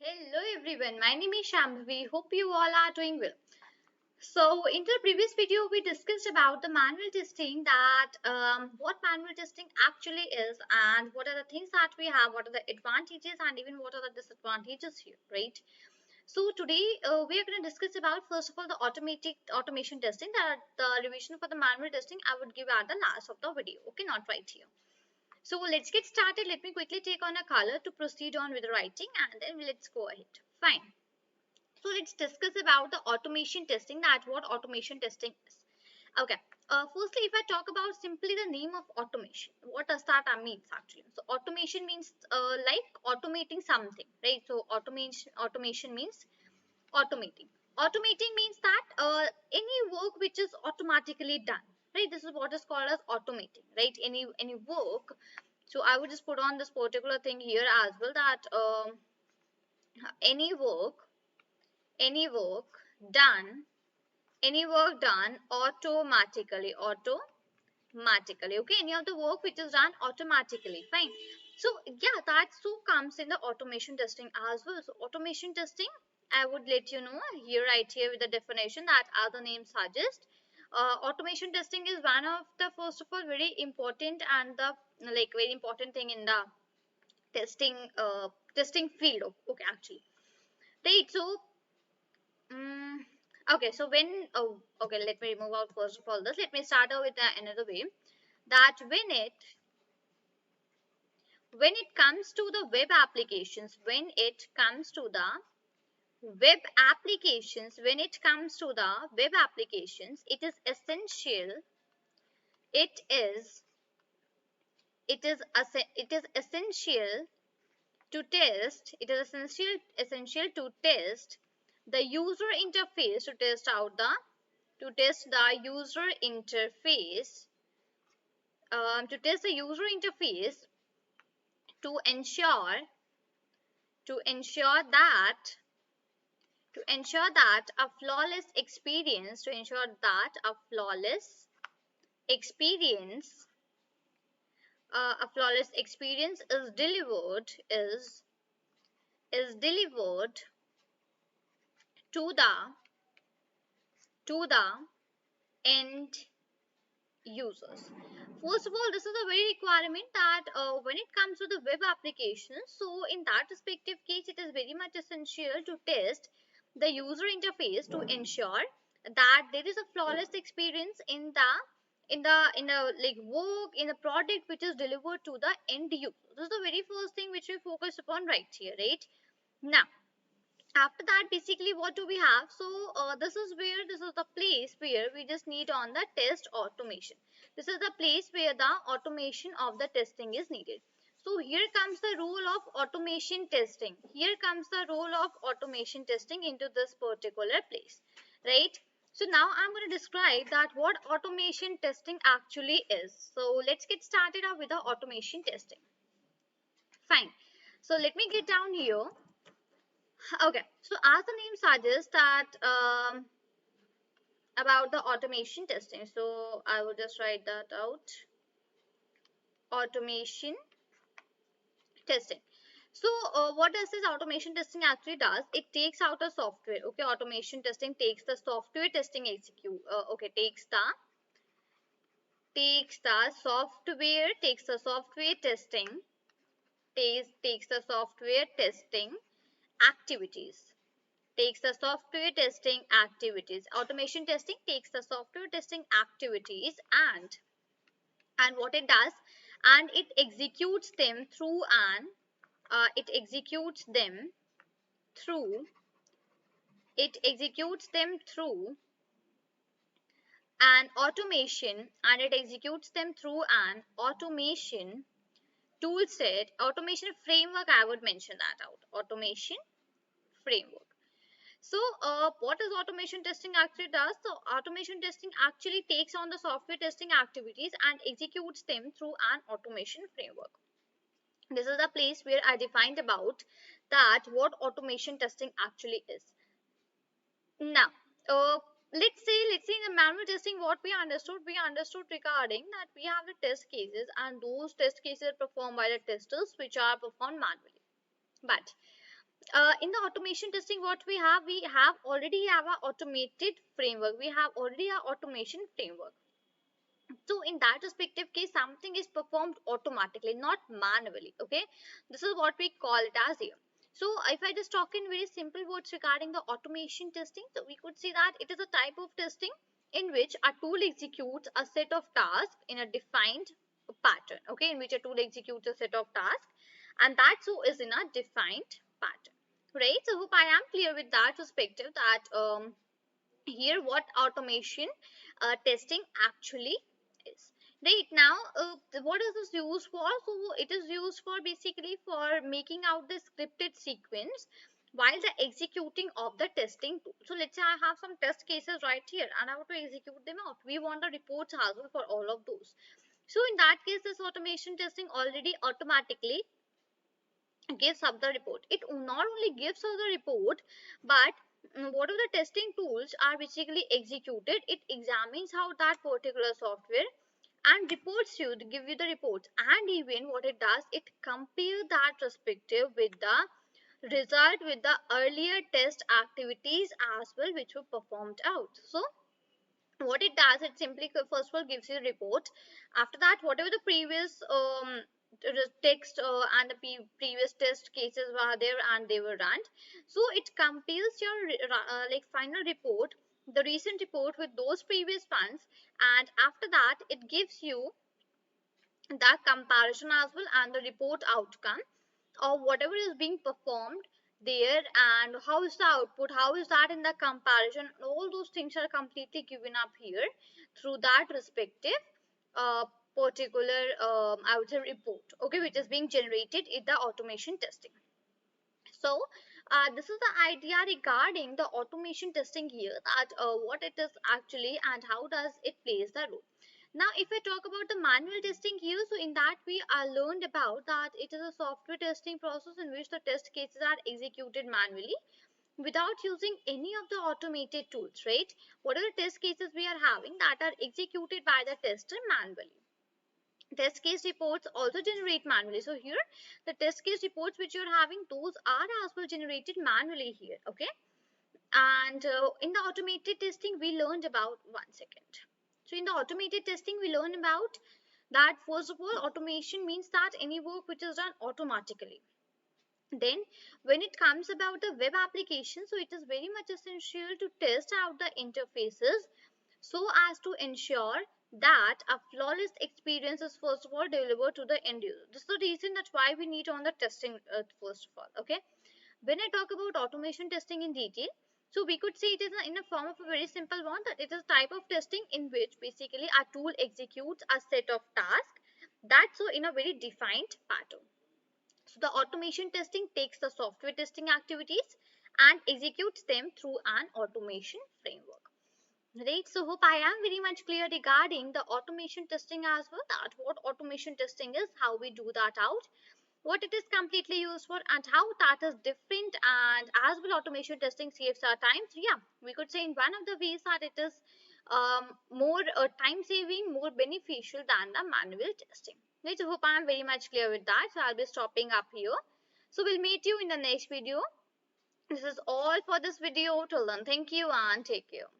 Hello everyone, my name is Shambhavi. Hope you all are doing well. So, in the previous video, we discussed about the manual testing that what manual testing actually is and what are the things that we have, what are the advantages and even what are the disadvantages here, right? So today we are going to discuss about first of all the automatic automation testing. That the revision for the manual testing I would give at the last of the video. Okay, not right here. So let's get started. Let me quickly take on a color to proceed on with the writing and then let's go ahead. Fine. So let's discuss about the automation testing, that what automation testing is. Okay. Firstly, if I talk about simply the name of automation, what does that mean actually? So automation means like automating something, right? So automation means automating. Automating means that any work which is automatically done, right? This is what is called as automating, right? Any work. So I would just put on this particular thing here as well that any work any work done any work done automatically, okay, any of the work which is done automatically, fine. So yeah, that so comes in the automation testing as well. So automation testing, I would let you know here, right here with the definition that as the name suggests, automation testing is one of the first of all very important and the like very important thing in the testing field, okay, actually, right. So okay, so okay, let me remove out first of all this. Let me start out with another way that when it comes to the web applications, it is essential. It is it is essential to test. It is essential to test the user interface to test the user interface to test the user interface to to ensure that a flawless experience experience a flawless experience is delivered to the end users. First of all, this is a very requirement that when it comes to the web applications, so in that respective case, it is very much essential to test the user interface to ensure that there is a flawless experience in the like work in the product which is delivered to the end user. This is the very first thing which we focus upon right here, right? Now, after that, basically what do we have? So this is the place where we just need on the test automation. This is the place where the automation of the testing is needed. So here comes the role of automation testing. Here comes the role of automation testing into this particular place, right? So now I'm going to describe that what automation testing actually is. So let's get started out with the automation testing. Fine. So let me get down here. Okay, so as the name suggests that about the automation testing, so I will just write that out. Automation testing. So what does this automation testing actually does? It takes out a software. Okay, automation testing takes the software testing execute. Okay, takes the software testing takes the software testing activities takes the software testing activities. Automation testing takes the software testing activities and what it does, and it executes them through an it executes them through it executes them through an automation and it executes them through an automation tool set, automation framework. I would mention that out. Automation framework. So, what is automation testing actually does? So, automation testing actually takes on the software testing activities and executes them through an automation framework. This is the place where I defined about that what automation testing actually is. Now, let's say in the manual testing, what we understood regarding that we have the test cases and those test cases are performed by the testers which are performed manually. But In the automation testing, what we have already have a automated framework. We have already a automation framework. So in that respective case, something is performed automatically, not manually. Okay, this is what we call it as here. So if I just talk in very simple words regarding the automation testing, so we could see that it is a type of testing in which a tool executes a set of tasks in a defined pattern. Okay, in which a tool executes a set of tasks, and that so is in a defined pattern. Right. So hope I am clear with that perspective that here what automation testing actually is. Right now, what is this used for? So it is used for basically for making out the scripted sequence while the executing of the testing tool. So let's say I have some test cases right here and I want to execute them out. We want the reports as well for all of those. So in that case, this automation testing already automatically gives up the report. It not only gives us the report, but what are the testing tools are basically executed. It examines how that particular software and reports you, give you the reports, and even what it does, it compare that perspective with the result with the earlier test activities as well, which were performed out. So what it does, it simply first of all gives you a report. After that, whatever the previous text and the previous test cases were there and they were run, so it compiles your like final report, the recent report with those previous ones, and after that it gives you the comparison as well and the report outcome or whatever is being performed there, and how is the output, how is that in the comparison, all those things are completely given up here through that respective uh, particular I would say report, okay, which is being generated in the automation testing. So this is the idea regarding the automation testing here, that what it is actually and how does it plays the role. Now, if I talk about the manual testing here, so in that we learned about that it is a software testing process in which the test cases are executed manually without using any of the automated tools, right? What are the test cases we are having that are executed by the tester manually? Test case reports also generate manually. So here the test case reports which you're having, those are as well generated manually here. Okay, and in the automated testing we learned about, one second. So in the automated testing we learned about that first of all automation means that any work which is done automatically. Then when it comes about the web application, so it is very much essential to test out the interfaces so as to ensure that a flawless experience is first of all delivered to the end user. This is the reason that's why we need on the testing first of all. Okay, when I talk about automation testing in detail, so we could say it is in a form of a very simple one, that it is a type of testing in which basically a tool executes a set of tasks, that so in a very defined pattern. So the automation testing takes the software testing activities and executes them through an automation framework. Right, so hope I am very much clear regarding the automation testing as well, that what automation testing is, how we do that out, what it is completely used for, and how that is different, and as well automation testing saves our time. So yeah, we could say in one of the ways that it is more time saving, more beneficial than the manual testing. Right, so hope I am very much clear with that. So I'll be stopping up here. So we'll meet you in the next video. This is all for this video. Till then, thank you and take care.